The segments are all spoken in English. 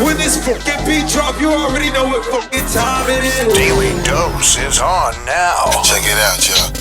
When this fucking beat drop, you already know what fucking time it is. Daily Dose is on now. Check it out, y'all.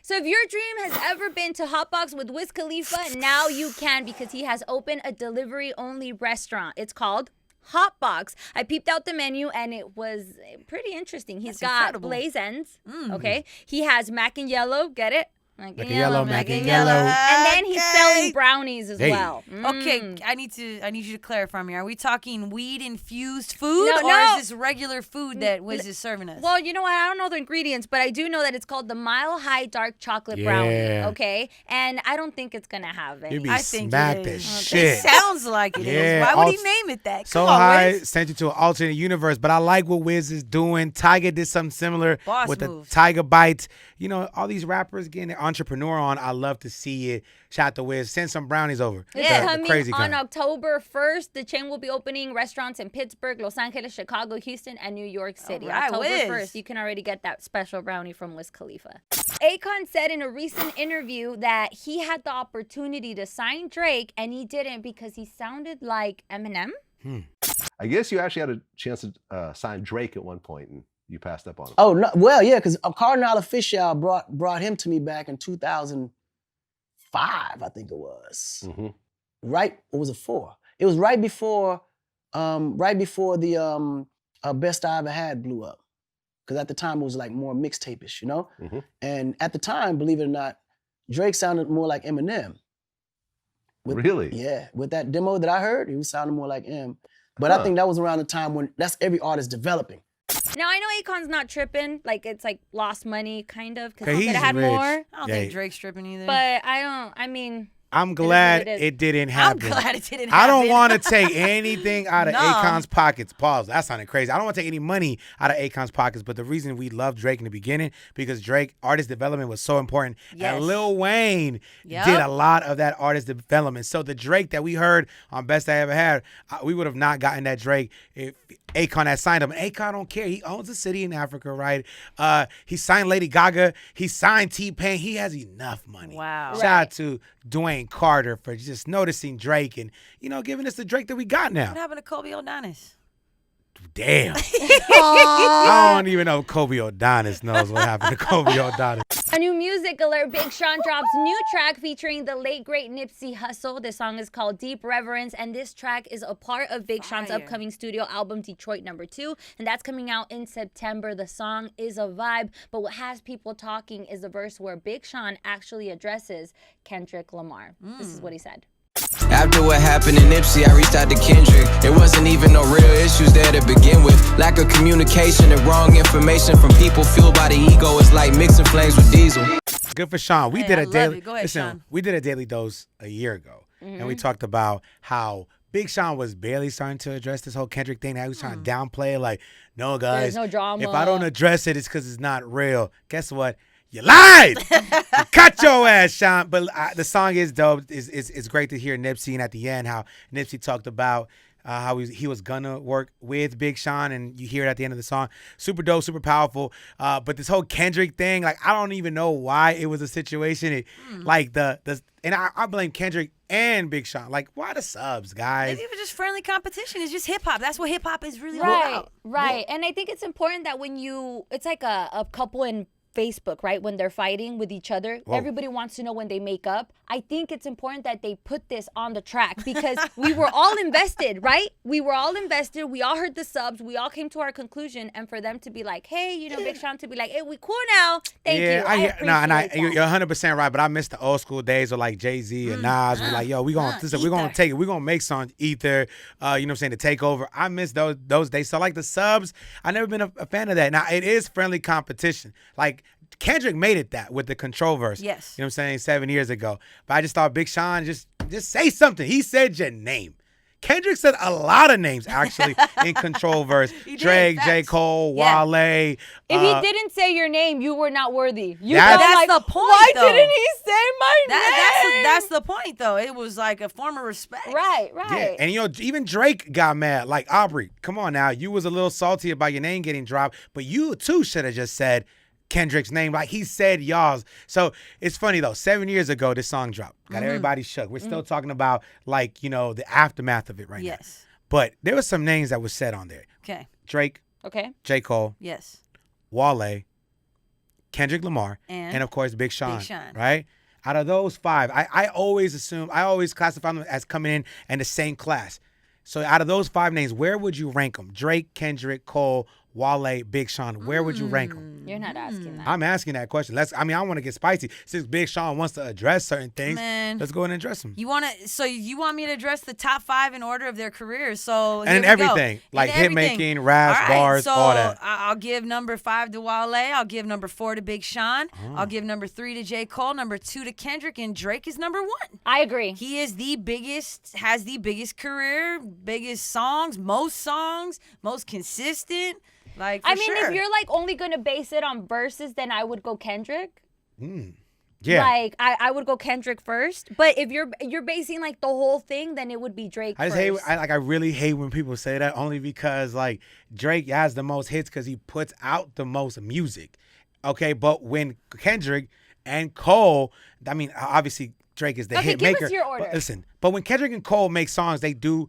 So if your dream has ever been to Hotbox with Wiz Khalifa, now you can, because he has opened a delivery-only restaurant. It's called Hotbox. I peeped out the menu and it was pretty interesting. He's got incredible. blaze ends, okay? He has mac and yellow, get it? Mac and mac and yellow. And then he's selling brownies as well. Okay, I need you to clarify me. Are we talking weed infused food, or No. is this regular food that Wiz is serving us? Well, you know what? I don't know the ingredients, but I do know that it's called the Mile High Dark Chocolate Brownie, okay? And I don't think it's going to have any. You be I think smacked it as is. shit. It sounds like it is. Yeah, Why would he name it that? So Come on, high, Wiz. sent you to an alternate universe. But I like what Wiz is doing. Tyga did something similar with move. the Tyga Bites. You know, all these rappers getting their entrepreneur on. I love to see it. Shout out to Wiz. Send some brownies over. It's The coming crazy on kind. October 1st. The chain will be opening restaurants in Pittsburgh, Los Angeles, Chicago, Houston, and New York City. All right, October Wiz. 1st, you can already get that special brownie from Wiz Khalifa. Akon said in a recent interview that he had the opportunity to sign Drake, and he didn't because he sounded like Eminem. I guess you actually had a chance to sign Drake at one point, and you passed up on him. Oh, no, well, yeah, because Cardinal Official brought him to me back in 2005, I think it was. Mm-hmm. Right, or was it 4? It was right before the Best I Ever Had blew up. Because at the time it was like more mixtape-ish, you know? Mm-hmm. And at the time, believe it or not, Drake sounded more like Eminem. Really? Yeah, with that demo that I heard, he was sounding more like M. But I think that was around the time when that's every artist developing. Now, I know Akon's not tripping. Like, it's like lost money, kind of, because he he's could have had rich. more. I don't Yeah. think Drake's tripping either. But I'm glad it is. it didn't I'm happen. glad it didn't happen. I don't want to take anything out of No. Akon's pockets. Pause. That sounded crazy. I don't want to take any money out of Akon's pockets, but the reason we loved Drake in the beginning, because Drake, artist development was so important. Yes. And Lil Wayne Yep. did a lot of that artist development. So the Drake that we heard on Best I Ever Had, we would have not gotten that Drake if Akon had signed him. And Akon don't care. He owns a city in Africa, right? He signed Lady Gaga. He signed T-Pain. He has enough money. Wow. Shout out to Dwayne Carter for just noticing Drake and, you know, giving us the Drake that we got now. What happened to Kobe O'Donis? Damn. I don't even know if Kobe O'Donis knows what happened to Kobe O'Donis. A new music alert. Big Sean drops new track featuring the late, great Nipsey Hussle. This song is called Deep Reverence, and this track is a part of Big Sean's Fire. upcoming studio album, Detroit #2, and that's coming out in September. The song is a vibe, but what has people talking is the verse where Big Sean actually addresses Kendrick Lamar. This is what he said. After what happened to Nipsey, I reached out to Kendrick. There wasn't even no real issues there to begin with. Lack of communication and wrong information from people fueled by the ego is like mixing flames with diesel. Good for Sean. We Hey, did I a love daily. it. Go ahead, Listen, Sean. we did a daily dose a year ago, and we talked about how Big Sean was barely starting to address this whole Kendrick thing. That he was trying to downplay it, like, no, guys, no drama. if I don't address it, it's because it's not real. Guess what? You lied. You cut your ass, Sean. But the song is dope. It's great to hear Nipsey, and at the end, how Nipsey talked about how he was gonna work with Big Sean, and you hear it at the end of the song. Super dope, super powerful. But this whole Kendrick thing, like, I don't even know why it was a situation. Like and I blame Kendrick and Big Sean. Like, why the subs, guys? Maybe it was just friendly competition. It's just hip hop. That's what hip hop is really all Right, about. right. And I think it's important that it's like a couple in Facebook, right? When they're fighting with each other, everybody wants to know when they make up. I think it's important that they put this on the track because we were all invested, right? We were all invested. We all heard the subs. We all came to our conclusion. And for them to be like, hey, you know, Big Sean to be like, hey, we cool now. Thank you. I appreciate that. You're 100% right, but I miss the old school days of like Jay-Z and Nas. We're like, yo, we're gonna take it. We're gonna make some Ether. You know what I'm saying? To take over. I miss those days. So like the subs, I've never been a fan of that. Now it is friendly competition. Like Kendrick made it that with the Control verse. Yes. You know what I'm saying? 7 years ago. But I just thought Big Sean just say something. He said your name. Kendrick said a lot of names actually in Control verse. Drake, J. Cole, Wale. If he didn't say your name, you were not worthy. That's the point. Why though. didn't he say my name? That's the point, though. It was like a form of respect. Right. Yeah, and you know, even Drake got mad. Like, Aubrey, come on now. You was a little salty about your name getting dropped, but you too should have just said, Kendrick's name. Like, he said y'all's. So it's funny, though. 7 years ago, this song dropped. Got everybody shook. We're still talking about, like, you know, the aftermath of it right now. Yes. But there was some names that was said on there. Okay. Drake, Okay. J. Cole, Yes. Wale, Kendrick Lamar, And of course, Big Sean. Big Sean. Right? Out of those 5, I always classify them as coming in the same class. So out of those 5 names, where would you rank them? Drake, Kendrick, Cole, Wale, Big Sean. Where would you rank them? You're not asking that. I'm asking that question. I want to get spicy. Since Big Sean wants to address certain things, Man. let's go ahead and address them. You want me to address the top 5 in order of their careers? So And here we go. everything, like And hit making, raps, All right, bars, so all that. I'll give number 5 to Wale. I'll give number 4 to Big Sean. I'll give number 3 to J. Cole. Number 2 to Kendrick, and Drake is number 1. I agree. He is has the biggest career, biggest songs, most consistent. Like, for sure. if you're like only gonna base it on verses, then I would go Kendrick. Yeah. Like I would go Kendrick first. But if you're basing like the whole thing, then it would be Drake I just first. I really hate when people say that, only because like Drake has the most hits because he puts out the most music. Okay, but when Kendrick and Cole, I mean, obviously Drake is the hit give maker. us your order. But listen, but when Kendrick and Cole make songs, they do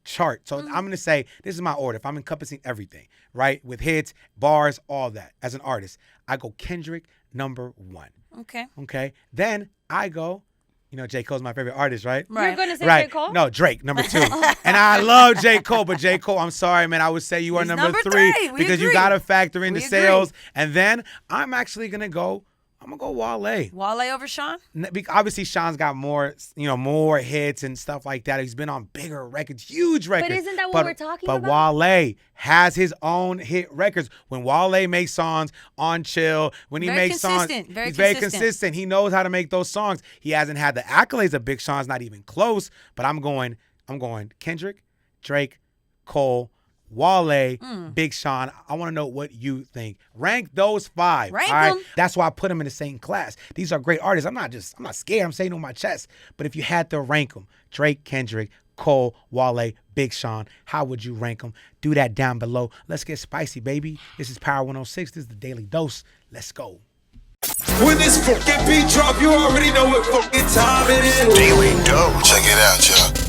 chart. So I'm gonna say this is my order. If I'm encompassing everything, right, with hits, bars, all that, as an artist, I go Kendrick number 1. Okay. Okay, then I go. You know, J. Cole's my favorite artist, right? You're gonna say Right. J. Cole? No, Drake, number 2. And I love J. Cole, but J. Cole, I'm sorry, man. I would say you are He's number number 3 3. We because you agree. got to factor in We the agree. sales. And then I'm actually going to go Wale. Wale over Sean? Obviously, Sean's got more hits and stuff like that. He's been on bigger records, huge records. isn't that what we're talking but about? Wale has his own hit records. When Wale makes songs on Chill, when he Very makes songs, consistent, very he's very consistent. consistent. He knows how to make those songs. He hasn't had the accolades of Big Sean's, not even close. But I'm going Kendrick, Drake, Cole, Wale, Big Sean. I want to know what you think. Rank those 5. Rank all right? them. That's why I put them in the same class. These are great artists. I'm not scared. I'm saying it on my chest. But if you had to rank them, Drake, Kendrick, Cole, Wale, Big Sean, how would you rank them? Do that down below. Let's get spicy, baby. This is Power 106. This is the Daily Dose. Let's go. When this fucking beat drop, you already know what fucking time it is. Daily Dope. Check it out, y'all.